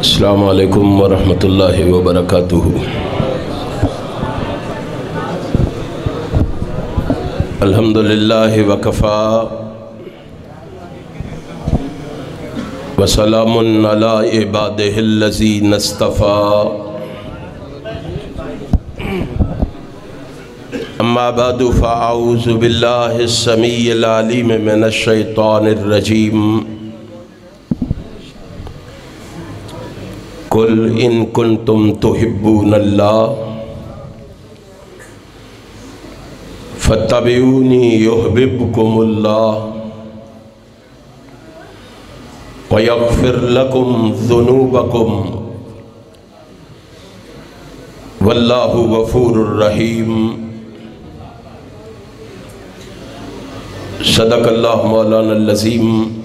السلام علیکم ورحمۃ اللہ وبرکاتہ۔ الحمدللہ وکفا وسلام علی عبادہ الذین اصطفیٰ، اما بعد فاعوذ باللہ السمیع العلیم من الشیطان الرجیم۔ قل ان کنتم تحبون اللہ فاتبعونی یحببکم اللہ ویغفر لکم ذنوبکم واللہ غفور الرحیم۔ صدق اللہ مولانا العظیم۔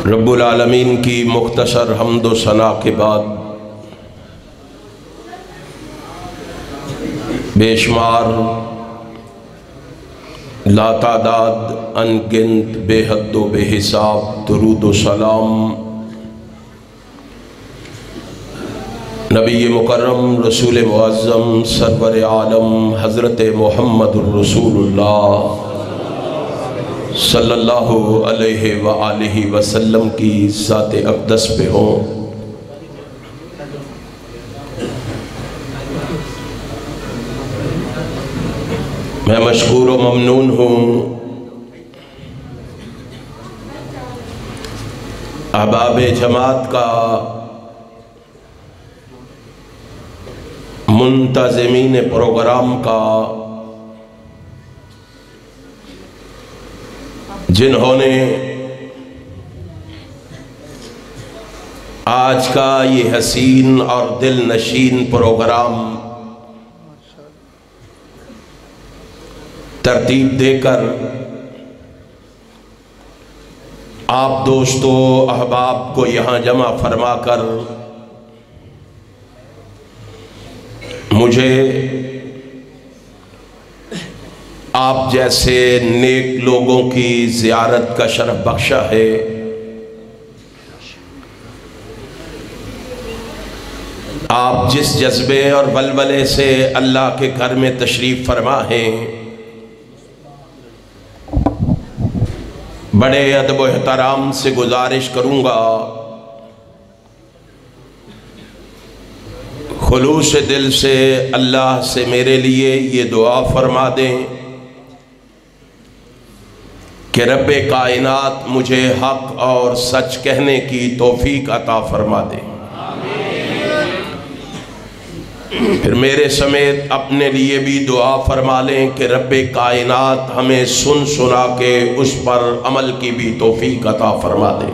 رب العالمین کی مختصر حمد و ثنا کے بعد بے شمار لا تعداد ان گنت بے حد و بے حساب درود و سلام نبی مکرم رسول معظم سرور عالم حضرت محمد الرسول اللہ صلی اللہ علیہ وآلہ وسلم کی ذات اقدس پہ ہوں۔ میں مشکور و ممنون ہوں احباب جماعت کا، منتظمین پروگرام کا، جنہوں نے آج کا یہ حسین اور دل نشین پروگرام ترتیب دے کر آپ دوستو احباب کو یہاں جمع فرما کر مجھے آپ جیسے نیک لوگوں کی زیارت کا شرف بخشا ہے۔ آپ جس جذبے اور ولولے سے اللہ کے گھر میں تشریف فرما ہیں، بڑے ادب و احترام سے گزارش کروں گا خلوص دل سے اللہ سے میرے لیے یہ دعا فرما دیں کہ رب کائنات مجھے حق اور سچ کہنے کی توفیق عطا فرما دے۔ پھر میرے سمیت اپنے لیے بھی دعا فرما لیں کہ رب کائنات ہمیں سن سنا کے اس پر عمل کی بھی توفیق عطا فرما دے۔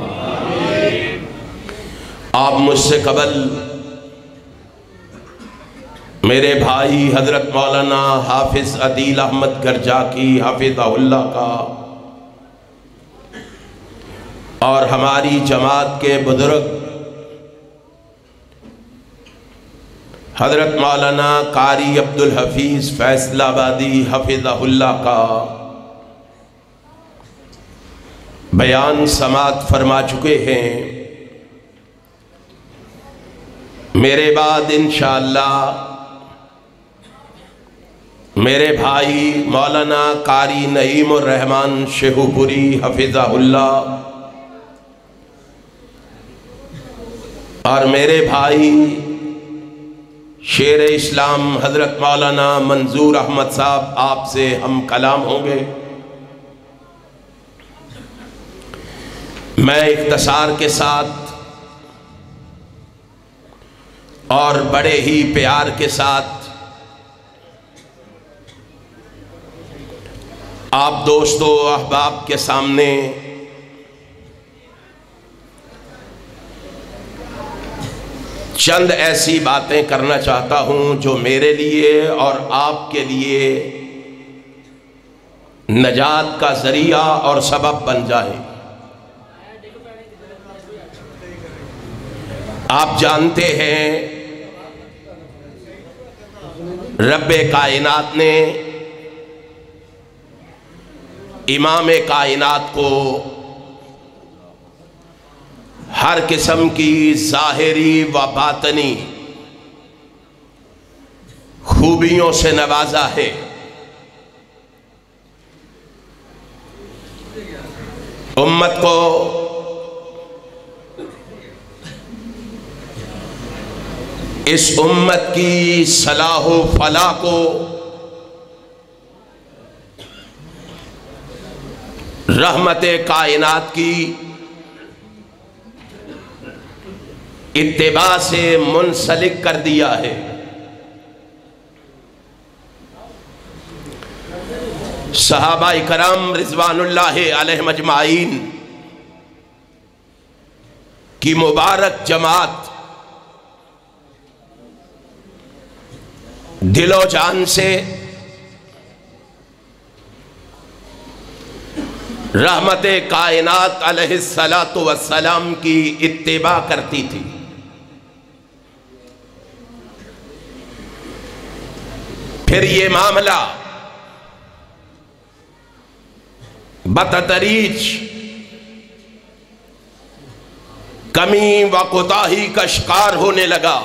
آپ مجھ سے قبل میرے بھائی حضرت مولانا حافظ عدیل احمد گرجاکی حافظہ اللہ کا اور ہماری جماعت کے بزرگ حضرت مولانا قاری عبدالحفیظ فیصل آبادی حفظہ اللہ کا بیان سماعت فرما چکے ہیں۔ میرے بعد انشاءاللہ میرے بھائی مولانا قاری نعیم الرحمن شیخو پوری حفظہ اللہ اور میرے بھائی شیر اسلام حضرت مولانا منظور احمد صاحب آپ سے ہم کلام ہوں گے۔ میں اختصار کے ساتھ اور بڑے ہی پیار کے ساتھ آپ دوستو احباب کے سامنے چند ایسی باتیں کرنا چاہتا ہوں جو میرے لیے اور آپ کے لیے نجات کا ذریعہ اور سبب بن جائے۔ آپ جانتے ہیں رب کائنات نے امام کائنات کو ہر قسم کی ظاہری و باطنی خوبیوں سے نوازا ہے۔ امت کو اس امت کی صلاح و فلاح کو رحمت کائنات کی اتباع سے منسلک کر دیا ہے۔ صحابہ کرام رضوان اللہ علیہم اجمعین کی مبارک جماعت دل و جان سے رحمت کائنات علیہ السلام کی اتباع کرتی تھی۔ پھر یہ معاملہ بتدریج کمی و کوتاہی کا شکار ہونے لگا۔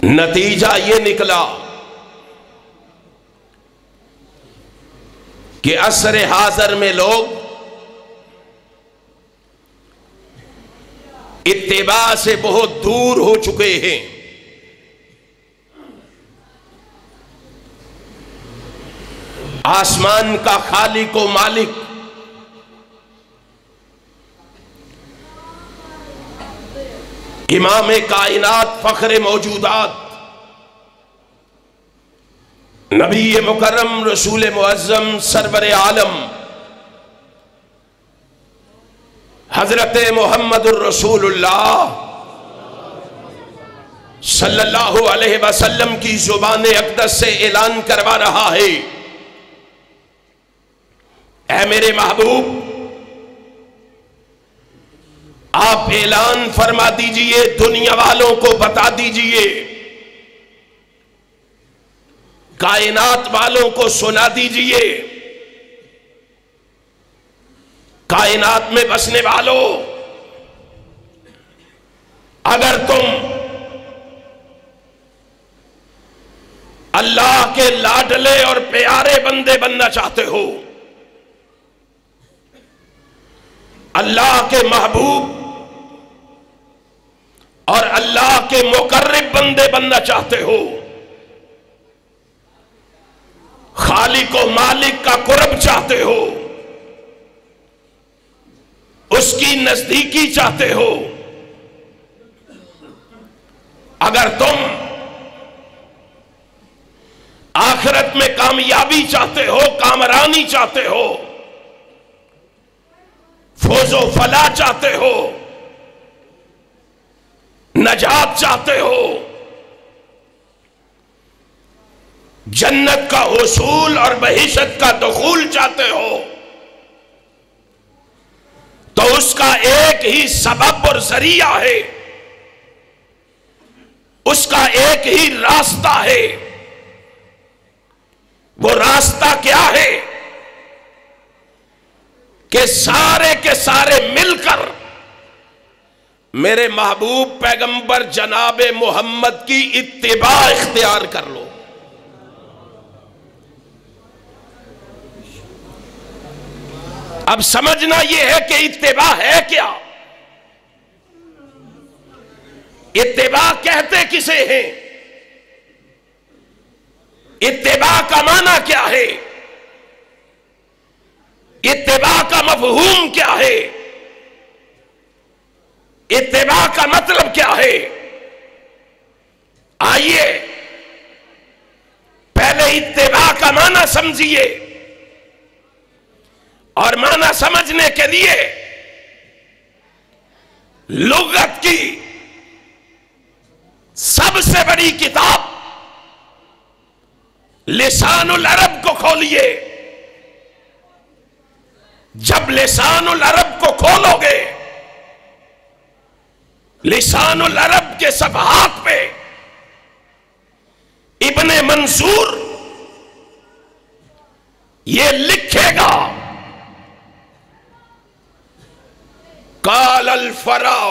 نتیجہ یہ نکلا کہ عصر حاضر میں لوگ اتباع سے بہت دور ہو چکے ہیں۔ آسمان کا خالق و مالک امام کائنات فخر موجودات نبی مکرم رسول معظم سرور عالم حضرت محمد الرسول اللہ صلی اللہ علیہ وسلم کی زبان اقدس سے اعلان کروا رہا ہے، اے میرے محبوب، آپ اعلان فرما دیجئے، دنیا والوں کو بتا دیجئے، کائنات والوں کو سنا دیجئے، کائنات میں بسنے والوں، اگر تم اللہ کے لاڈلے اور پیارے بندے بننا چاہتے ہو، اللہ کے محبوب اور اللہ کے مقرب بندے بننا چاہتے ہو، خالق و مالک کا قرب چاہتے ہو، اس کی نزدیکی چاہتے ہو، اگر تم آخرت میں کامیابی چاہتے ہو، کامرانی چاہتے ہو، فوز و فلاح چاہتے ہو، نجات چاہتے ہو، جنت کا حصول اور بہشت کا دخول چاہتے ہو، تو اس کا ایک ہی سبب اور ذریعہ ہے، اس کا ایک ہی راستہ ہے۔ وہ راستہ کیا ہے؟ کہ سارے کے سارے مل کر میرے محبوب پیغمبر جناب محمد کی اتباع اختیار کر لو۔ اب سمجھنا یہ ہے کہ اتباع ہے کیا؟ اتباع کہتے کسے ہیں؟ اتباع کا معنی کیا ہے؟ اتباع کا مفہوم کیا ہے؟ اتباع کا مطلب کیا ہے؟ آئیے پہلے اتباع کا معنی سمجھیے، اور معنی سمجھنے کے لیے لغت کی سب سے بڑی کتاب لسان العرب کو کھولیے۔ جب لسان العرب کو کھولو گے، لسان العرب کے صفحات پہ ابن منصور یہ لکھے گا قال الفراء،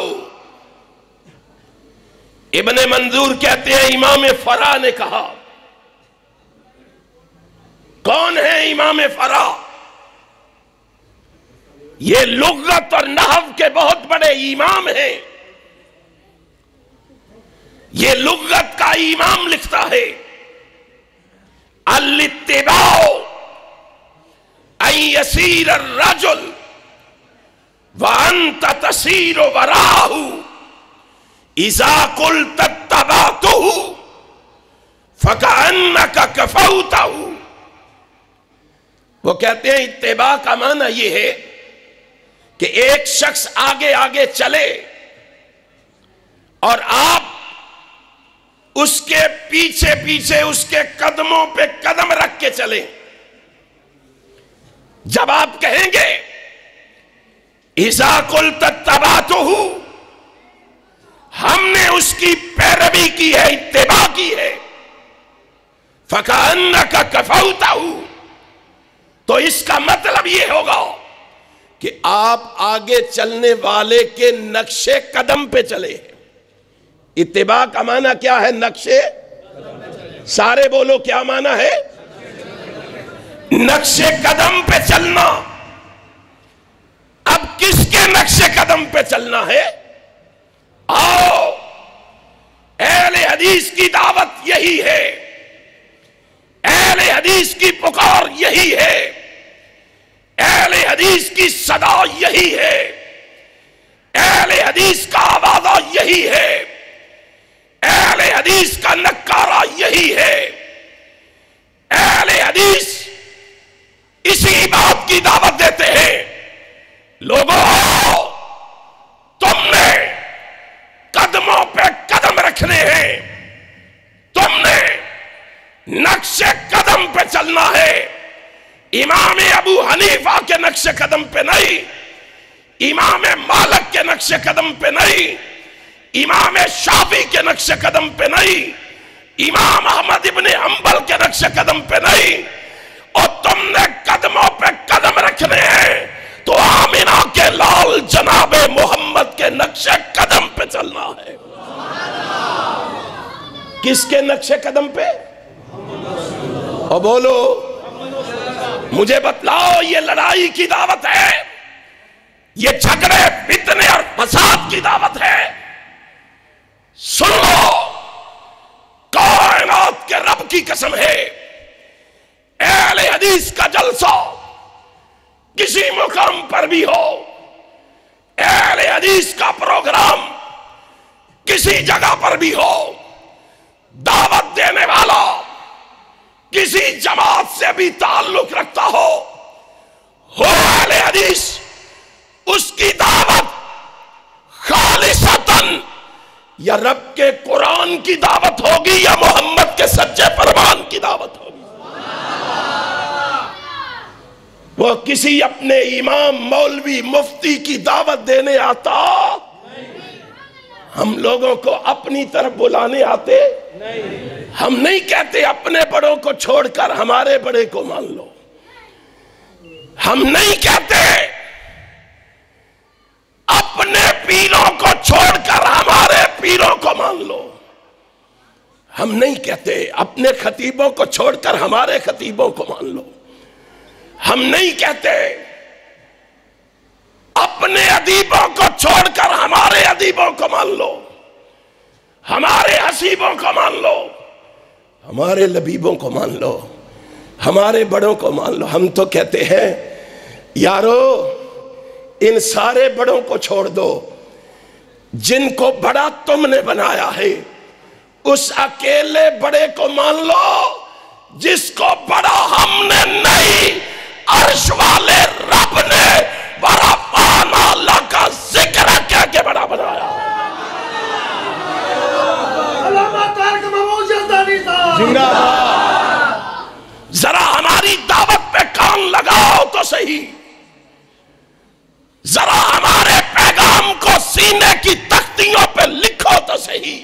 ابن منظور کہتے ہیں امام فرا نے کہا۔ کون ہے امام فرا؟ یہ لغت اور نحو کے بہت بڑے امام ہیں۔ یہ لغت کا امام لکھتا ہے الاتباع ان یسیر الرجل وانت تسیر وراہ اذا قلت اتبعته فکأنک کفوتہ۔ وہ کہتے ہیں اتباع کا معنی یہ ہے کہ ایک شخص آگے آگے چلے اور آپ اس کے پیچھے پیچھے اس کے قدموں پہ قدم رکھ کے چلیں۔ جب آپ کہیں گے اذا قلت اتبعته، ہم نے اس کی پیروی کی ہے، اتباع کی ہے، فکأنک کفوتہ، تو اس کا مطلب یہ ہوگا کہ آپ آگے چلنے والے کے نقش قدم پہ چلے۔ اتباع کا معنی کیا ہے؟ نقش، سارے بولو کیا معنی ہے؟ نقش قدم پہ چلنا۔ اب کس کے نقش قدم پہ چلنا ہے؟ آؤ، اہل حدیث کی دعوت یہی ہے، اہل حدیث کی پکار یہی ہے، اہل حدیث کی صدا یہی ہے، اہل حدیث کا آوازہ یہی ہے، اہل حدیث کا نکارہ یہی ہے۔ اہل حدیث اسی بات کی دعوت دیتے ہیں، لوگوں تم نے قدموں پہ قدم رکھنے ہیں، تم نے نقش قدم پہ چلنا ہے۔ امام ابو حنیفہ کے نقش قدم پہ نہیں، امام مالک کے نقش قدم پہ نہیں، امام شافعی کے نقش قدم پہ نہیں، امام احمد ابن حنبل کے نقش قدم پہ نہیں، اور تم نے قدموں پہ قدم رکھنے ہیں تو آمینہ کے لال جناب محمد کے نقش قدم پہ چلنا ہے۔ کس کے نقش قدم پہ؟ اور بولو، مجھے بتلاؤ، یہ لڑائی کی دعوت ہے، یہ جھگڑے فتنے اور فساد کی دعوت ہے؟ سن لو، کائنات کے رب کی قسم ہے، اہل حدیث کا جلسہ کسی مقام پر بھی ہو، اہل حدیث کا پروگرام کسی جگہ پر بھی ہو، دعوت دینے والا کسی جماعت سے بھی تعلق رکھتا ہو اہل حدیث، اس کی دعوت خالصتاً یا رب کے قرآن کی دعوت ہوگی یا محمد کے سچے فرمان کی دعوت ہوگی۔ وہ کسی اپنے امام مولوی مفتی کی دعوت دینے آتا، ہم لوگوں کو اپنی طرف بلانے آتے، ہم نہیں کہتے اپنے بڑوں کو چھوڑ کر ہمارے بڑے کو مان لو، ہم نہیں کہتے اپنے پیروں کو چھوڑ کر ہمارے پیروں کو مان لو، ہم نہیں کہتے اپنے خطیبوں کو چھوڑ کر ہمارے خطیبوں کو مان لو، ہم نہیں کہتے اپنے ادیبوں کو چھوڑ کر ہمارے ادیبوں کو مان لو، ہمارے حسیبوں کو مان لو، ہمارے لبیبوں کو مان لو، ہمارے بڑوں کو مان لو۔ ہم تو کہتے ہیں یارو ان سارے بڑوں کو چھوڑ دو، جن کو بڑا تم نے بنایا ہے اس اکیلے بڑے کو مان لو جس کو بڑا ہم نے نہیں، عرش والے رب نے ورفعنا اللہ کا ذکر کہہ کے بڑا بنایا۔ ذرا ہماری دعوت پہ کان لگاؤ تو صحیح، ذرا ہمارے پیغام کو سینے کی تختیوں پہ لکھو تو صحیح۔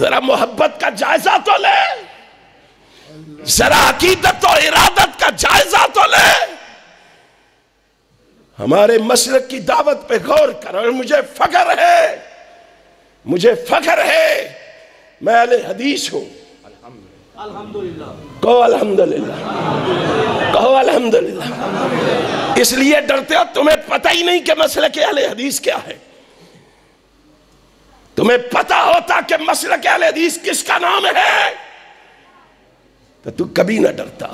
ذرا محبت کا جائزہ تو لے، ذرا عقیدت و ارادت کا جائزہ تو لے، ہمارے مسلک کی دعوت پہ غور کر۔ اور مجھے فخر ہے میں اہل حدیث ہوں۔ کہو الحمدللہ، کہو الحمدللہ۔ اس لیے ڈرتے ہو، تمہیں پتہ ہی نہیں کہ مسلک اہل حدیث کیا ہے۔ تمہیں پتہ ہوتا کہ مسلک اہل حدیث کس کا نام ہے تو تو کبھی نہ ڈرتا۔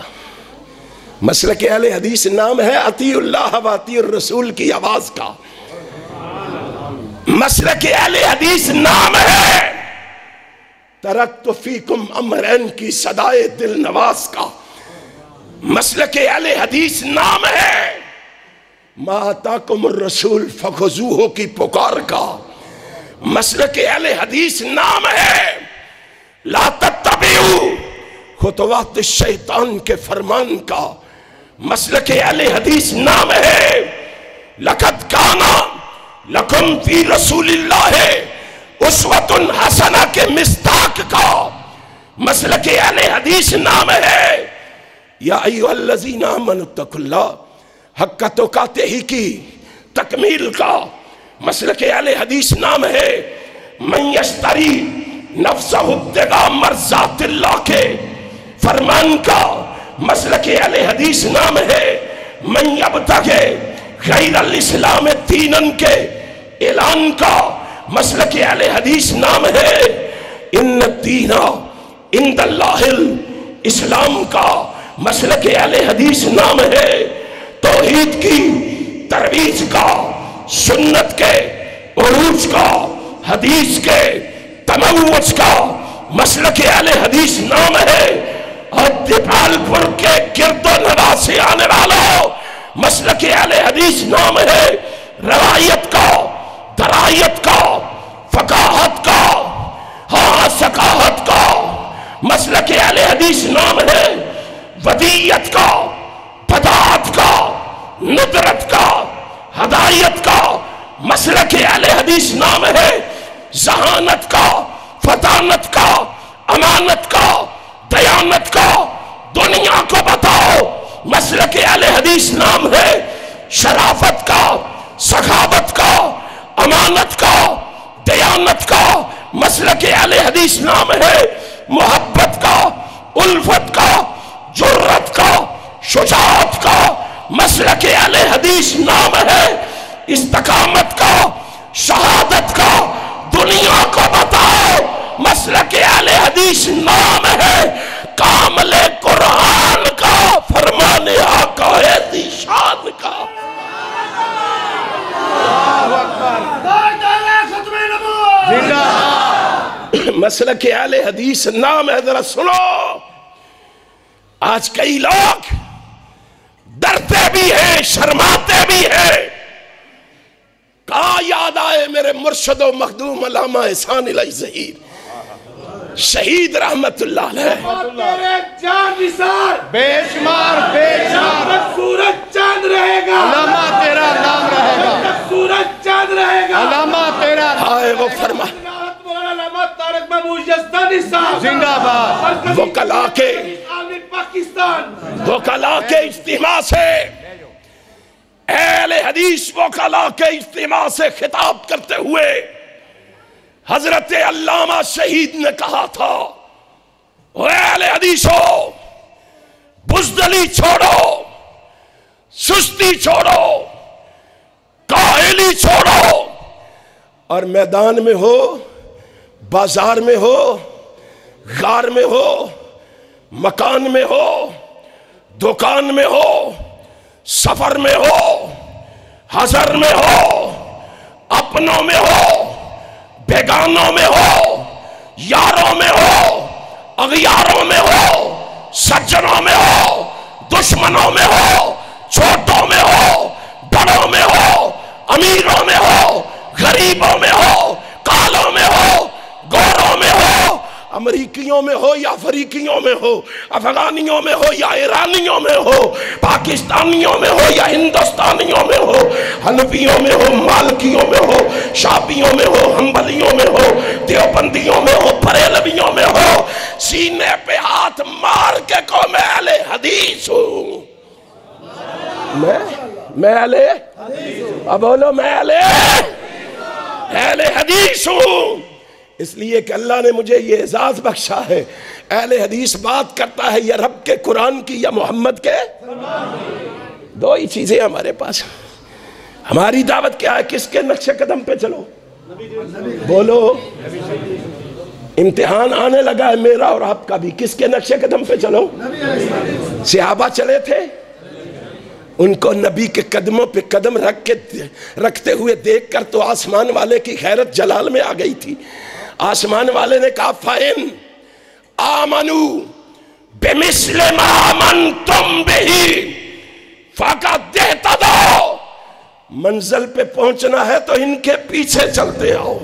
مسلک اہل حدیث نام ہے اطیع اللہ و اطیع الرسول کی آواز کا۔ مسلک اہل حدیث نام ہے ترکت فیکم امرین کی صدائے دل نواز کا۔ مسلک اہل حدیث نام ہے ما آتاکم الرسول فخذوہ کی پکار کا۔ مسلک اہل حدیث نام ہے لا تتبعوا خطوات الشیطان کے فرمان کا۔ مسلک اہل حدیث نام ہے لقد کان لکم فی رسول اللہ اسوۃ حسنہ کے مصداق کا۔ مسلک اہل حدیث نام ہے یا ایھا الذین آمنوا اتقوا اللہ حق تقاتہ کی تکمیل کا۔ مسلک اہل حدیث نام ہے من یشتری نفسہ ابتغاء مرضات اللہ کے فرمان کا۔ مسلک اہل حدیث نام ہے من یبتغی غیر الاسلام دینن کے اعلان کا۔ مسلک اہل حدیث نام ہے ان الدین عند اللہ الاسلام کا۔ مسلک اہل حدیث نام ہے توحید کی ترویج کا، سنت کے عروج کا، حدیث کے تموج کا۔ مسلک اہل حدیث نام ہے اور دیپال پور کے گرد و نواح سے آنے والوں۔ مسلک اہل حدیث نام ہے روایت کا، درایت کا، فقاہت کا، ہاں ثقافت کا۔ مسلک اہل حدیث نام ہے ودیت کا، بداعت کا، ندرت کا، ہدایت کا۔ مسلک اہل حدیث نام ہے ذہانت کا، فطانت کا، امانت کا، دیانت کا۔ دنیا کو بتاؤ مسلک اہل حدیث نام ہے شرافت کا، سخاوت کا، امانت کا، دیانت کا۔ مسلک اہل حدیث نام ہے محبت کا، الفت کا، جرت کا، شجاعت کا۔ مسلک اہل حدیث نام ہے استقامت کا، شہادت کا۔ دنیا کو بتاؤ مسلک اہل حدیث نام ہے کامل قرآن کا، فرمان آقا ذی شان کا۔ مسلک اہل حدیث نام ہے، ذرا سنو۔ آج کئی لوگ ڈرتے بھی ہیں، شرماتے بھی ہیں۔ کہاں یاد آئے میرے مرشد و مخدوم علامہ احسان الہی ظہیر شہید رحمت اللہ علیہ۔ تیرے جان نثار بے شمار بے شمار جب سورج چاند رہے گا، علامہ تیرا نام رہے گا، جب سورج چاند رہے گا، علامہ تیرا آئے وہ فرما مولانا علامہ طارق محمود یزدانی صاحب زندہ باد۔ وکلاء کے پاکستان، وکلاء کے اجتماع سے، اہل حدیث وکلاء کے اجتماع سے خطاب کرتے ہوئے حضرت علامہ شہید نے کہا تھا اے اہل حدیثو، بزدلی چھوڑو، سستی چھوڑو، کاہلی چھوڑو، اور میدان میں ہو، بازار میں ہو، غار میں ہو، مکان میں ہو، دکان میں ہو، سفر میں ہو، حضر میں ہو، اپنوں میں ہو، بیگانوں میں ہو، یاروں میں ہو، اغیاروں میں ہو، سجنوں میں ہو، دشمنوں میں ہو، چھوٹوں میں ہو، بڑوں میں ہو، امیروں میں ہو، غریبوں میں ہو، کالوں میں ہو، گوروں میں ہو، امریکیوں میں ہو یا افریقیوں میں ہو، افغانیوں میں ہو یا ایرانیوں میں ہو، پاکستانیوں میں ہو یا ہندوستانیوں میں ہو، حنفیوں میں ہو، مالکیوں میں ہو، شافعیوں میں ہو، حنبلیوں میں ہو، دیوبندیوں میں ہو، بریلویوں پہ ہاتھ مار کے کہو میں اہل حدیث ہوں. میں اہل اب بولو میں اہل حدیث ہوں. اس لیے کہ اللہ نے مجھے یہ اعزاز بخشا ہے. اہل حدیث بات کرتا ہے یا رب کے قرآن کی یا محمد کے. دو ہی چیزیں ہمارے پاس. ہماری دعوت کیا ہے؟ کس کے نقش قدم پہ چلو؟ بولو. امتحان آنے لگا ہے میرا اور آپ کا بھی. کس کے نقش قدم پہ چلو؟ صحابہ چلے تھے، ان کو نبی کے قدموں پہ قدم رکھتے ہوئے دیکھ کر تو آسمان والے کی غیرت جلال میں آ گئی تھی. آسمان والے نے کہا فَإِنْ آمَنُوا بِمِثْلِ مَا آمَنْتُمْ بِهِ فَقَدْ اهْتَدَوْا. منزل پہ پہنچنا ہے تو ان کے پیچھے چلتے آؤ.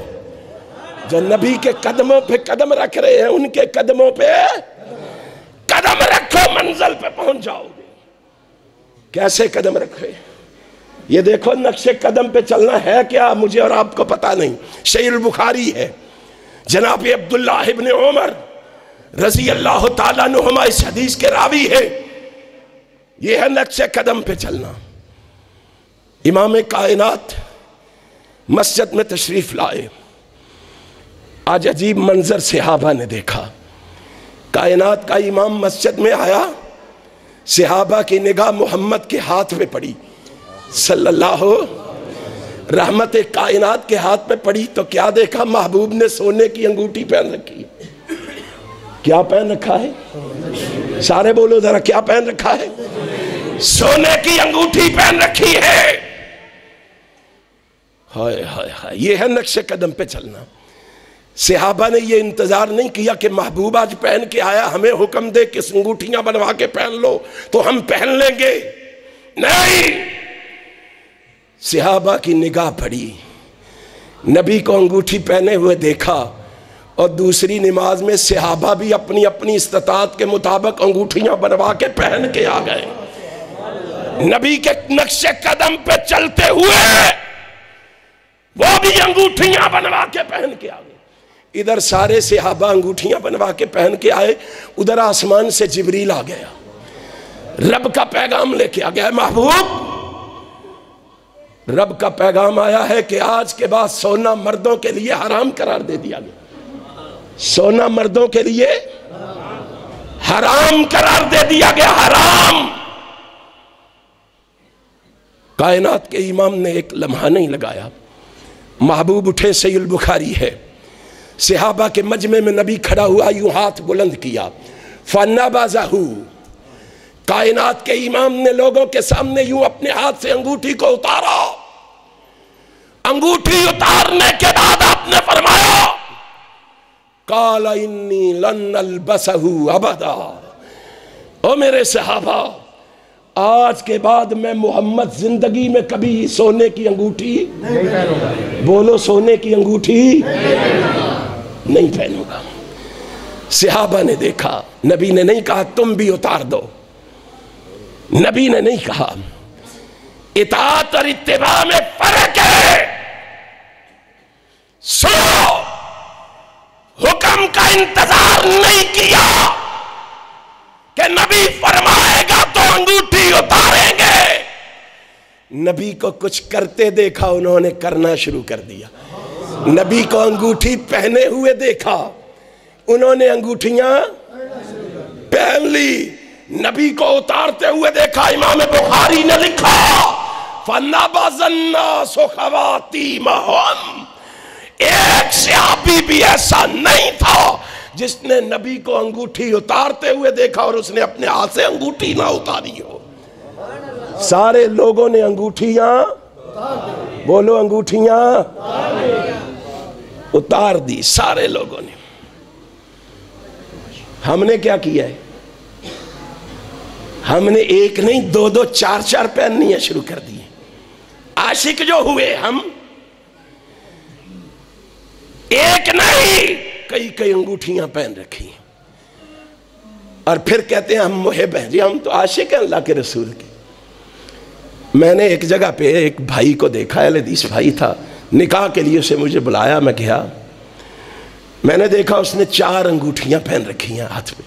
جو نبی کے قدموں پہ قدم رکھ رہے ہیں ان کے قدموں پہ قدم رکھو، منزل پہ پہنچ جاؤ گے. کیسے قدم رکھے؟ یہ دیکھو نقش قدم پہ چلنا ہے کیا مجھے اور آپ کو پتا نہیں. صحیح البخاری ہے، جناب عبداللہ ابن عمر رضی اللہ تعالیٰ عنہما اس حدیث کے راوی ہے. یہ ہے نقش قدم پہ چلنا. امام کائنات مسجد میں تشریف لائے. آج عجیب منظر صحابہ نے دیکھا. کائنات کا امام مسجد میں آیا، صحابہ کی نگاہ محمد کے ہاتھ میں پڑی صلی اللہ. رحمت کائنات کے ہاتھ میں پڑی تو کیا دیکھا؟ محبوب نے سونے کی انگوٹھی پہن رکھی. کیا پہن رکھا ہے؟ سارے بولو ذرا، کیا پہن رکھا ہے؟ سونے کی انگوٹھی پہن رکھی ہے. ہائے ہائے ہائے، یہ ہے نقش قدم پہ چلنا. صحابہ نے یہ انتظار نہیں کیا کہ محبوب آج پہن کے آیا ہمیں حکم دے کہ انگوٹھیاں بنوا کے پہن لو تو ہم پہن لیں گے. نہیں، صحابہ کی نگاہ پڑی، نبی کو انگوٹھی پہنے ہوئے دیکھا اور دوسری نماز میں صحابہ بھی اپنی اپنی استطاعت کے مطابق انگوٹھیاں بنوا کے پہن کے آ گئے. نبی کے نقش قدم پہ چلتے ہوئے وہ بھی انگوٹھیاں بنوا کے پہن کے آ گئے. ادھر سارے صحابہ انگوٹھیاں بنوا کے پہن کے آئے، ادھر آسمان سے جبریل آ گیا، رب کا پیغام لے کے آ گیا. محبوب، رب کا پیغام آیا ہے کہ آج کے بعد سونا مردوں کے لیے حرام قرار دے دیا گیا. سونا مردوں کے لیے حرام قرار دے دیا گیا، حرام. کائنات کے امام نے ایک لمحہ نہیں لگایا. محبوب اٹھے، صحیح البخاری ہے. صحابہ کے مجمع میں نبی کھڑا ہوا، یوں ہاتھ بلند کیا، فَنَبَذَهُ. کائنات کے امام نے لوگوں کے سامنے یوں اپنے ہاتھ سے انگوٹھی کو اتارا. انگوٹھی اتارنے کے بعد آپ نے فرمایا قَالَ إِنِّي لَنْ أَلْبَسَهُ أَبَدًا. او میرے صحابہ، آج کے بعد میں محمد زندگی میں کبھی سونے کی انگوٹھی نہیں پہنوں گا. بولو، سونے کی انگوٹھی نہیں پہنوں گا. صحابہ نے دیکھا، نبی نے نہیں کہا تم بھی اتار دو. نبی نے نہیں کہا. اطاعت اور اتباع میں فرق ہے. سنو، حکم کا انتظار نہیں کیا کہ نبی فرمائے گا تو انگوٹھی اتاریں گے. نبی کو کچھ کرتے دیکھا، انہوں نے کرنا شروع کر دیا. نبی کو انگوٹھی پہنے ہوئے دیکھا، انہوں نے انگوٹھیاں پہن لی. نبی کو اتارتے ہوئے دیکھا. امام بخاری نے لکھا فَنَبَذَ النَّاسُ خَوَاتِيمَهُمْ. ایک صحابی بھی ایسا نہیں تھا جس نے نبی کو انگوٹھی اتارتے ہوئے دیکھا اور اس نے اپنے ہاتھ سے انگوٹھی نہ اتاری ہو. سارے لوگوں نے انگوٹھیاں، بولو انگوٹھیاں اتار دی. سارے لوگوں نے. ہم نے کیا کیا ہے؟ ہم نے ایک نہیں، دو دو چار چار پہننی شروع کر دی. عاشق جو ہوئے ہم ایک نہیں، کئی کئی انگوٹھیاں پہن رکھی ہیں اور پھر کہتے ہیں ہم محب ہیں. جی ہم تو عاشق ہیں اللہ کے رسول کے. میں نے ایک جگہ پہ ایک بھائی کو دیکھا، اہل حدیث بھائی تھا، نکاح کے لیے اسے مجھے بلایا. میں گیا، میں نے دیکھا اس نے 4 انگوٹھیاں پہن رکھی ہیں ہاتھ میں.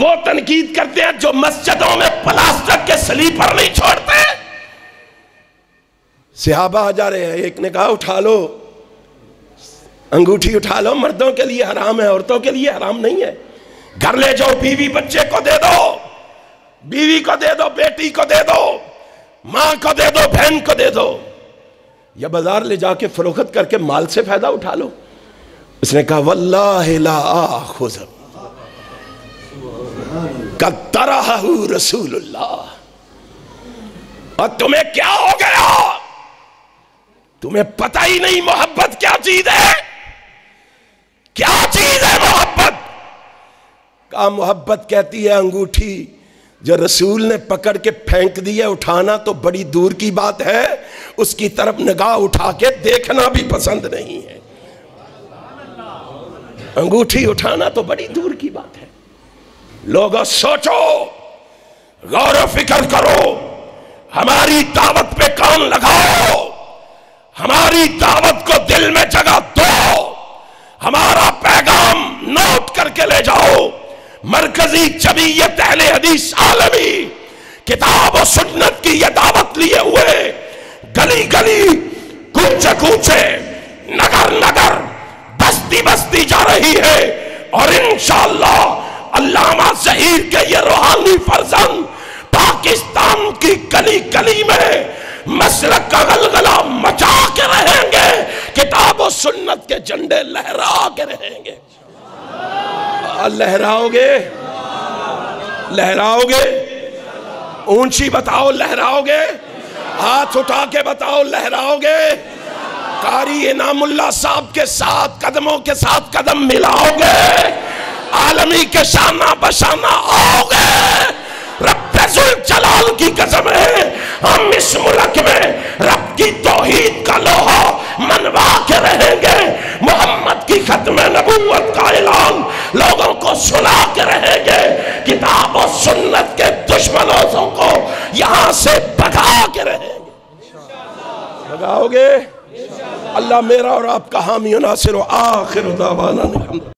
وہ تنقید کرتے ہیں جو مسجدوں میں پلاسٹک کے سلیپر نہیں چھوڑتے. صحابہ آ جا رہے ہیں, ایک نے کہا اٹھا لو انگوٹھی اٹھا لو, مردوں کے لیے حرام ہے, عورتوں کے لیے حرام نہیں ہے. گھر لے جاؤ, بیوی بچے کو دے دو, بیوی کو دے دو, بیٹی کو دے دو, ماں کو دے دو, بہن کو دے دو, یا بازار لے جا کے فروخت کر کے مال سے فائدہ اٹھا لو. اس نے کہا واللہ لا آخذ قد طرحہ رسول اللہ. اور تمہیں کیا ہو گیا؟ تمہیں پتہ ہی نہیں محبت کیا چیز ہے؟ کیا چیز ہے محبت؟ کہا محبت کہتی ہے انگوٹھی جو رسول نے پکڑ کے پھینک دی ہے, اٹھانا تو بڑی دور کی بات ہے, اس کی طرف نگاہ اٹھا کے دیکھنا بھی پسند نہیں ہے. انگوٹھی اٹھانا تو بڑی دور کی بات ہے. لوگوں سوچو, غور و فکر کرو, ہماری دعوت پہ کان لگاؤ, ہماری دعوت کو دل میں جگہ دو, ہمارا پیغام نوٹ کر کے لے جاؤ. مرکزی جمعیت اہل حدیث عالمی کتاب و سنت کی یہ دعوت لیے ہوئے گلی گلی, کوچے کوچے, نگر نگر, بستی بستی جا رہی ہے. اور انشاءاللہ علامہ ظہیر کے یہ روحانی فرزند پاکستان کی گلی گلی میں مسلک کا غلغلہ مچا کے رہیں گے, کتاب و سنت کے جھنڈے لہرا کے رہیں گے. لہراؤ گے؟ لہراؤ گے؟ اونچی بتاؤ لہراؤ گے؟ ہاتھ اٹھا کے بتاؤ لہراؤ گے؟ قاری انعام اللہ صاحب کے ساتھ قدموں کے ساتھ قدم ملاؤ گے؟ عالمی کے شانہ بشانہ آؤ گے؟ رب ذوالجلال کی قسم ہے, ہم اس ملک میں رب کی توحید کا لوہا منوا کے رہیں گے. محمد کی ختم نبوت کا اعلان لوگوں کو سنا کے رہیں گے. کتاب و سنت کے دشمنوں کو یہاں سے بھگا کے رہیں گے. بھگاؤ گے؟ اللہ میرا اور آپ کا حامی و ناصر و آخر دعوانا الحمدللہ.